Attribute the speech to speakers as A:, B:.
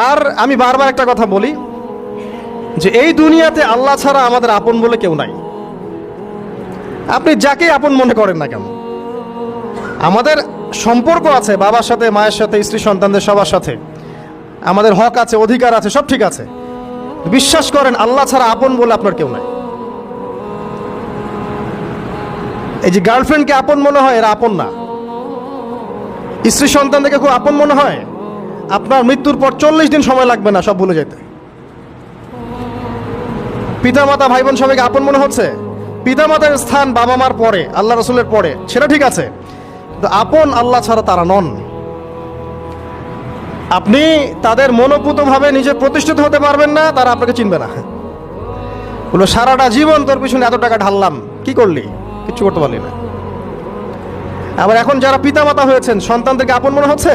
A: আর আমি বারবার একটা কথা বলি যে এই দুনিয়াতে আল্লাহ ছাড়া আমাদের আপন বলে কেউ নাই। আপনি যাকে আপন মনে করেন না কেন, আমাদের সম্পর্ক আছে বাবার সাথে, মায়ের সাথে, স্ত্রী সন্তানদের সবার সাথে, আমাদের হক আছে, অধিকার আছে, সব ঠিক আছে। বিশ্বাস করেন আল্লাহ ছাড়া আপন বলে আপনার কেউ নাই। এই যে গার্লফ্রেন্ডকে আপন মনে হয়, এরা আপন না। স্ত্রী সন্তানদেরকে খুব আপন মনে হয়, আপনার মৃত্যুর পর 40 দিন সময় লাগবে না সব ভুলে যেতে। পিতামাতা ভাই বোন সবাইকে আপন মনে হচ্ছে। পিতামাতার স্থান বাবা মার পরে, আল্লাহ রসুলের পরে, সেটা ঠিক আছে, কিন্তু আপন আল্লাহ ছাড়া তারা নন। আপনি তাদের মনোপুতভাবে নিজে প্রতিষ্ঠিত হতে পারবেন না, তারা আপনাকে চিনবে না। বলো সারাটা জীবন তোর পিছনে এত টাকা ঢাললাম, কি করলি? কিচ্ছু করতে পারলি না। আবার এখন যারা পিতামাতা হয়েছেন, সন্তানদেরকে আপন মনে হচ্ছে?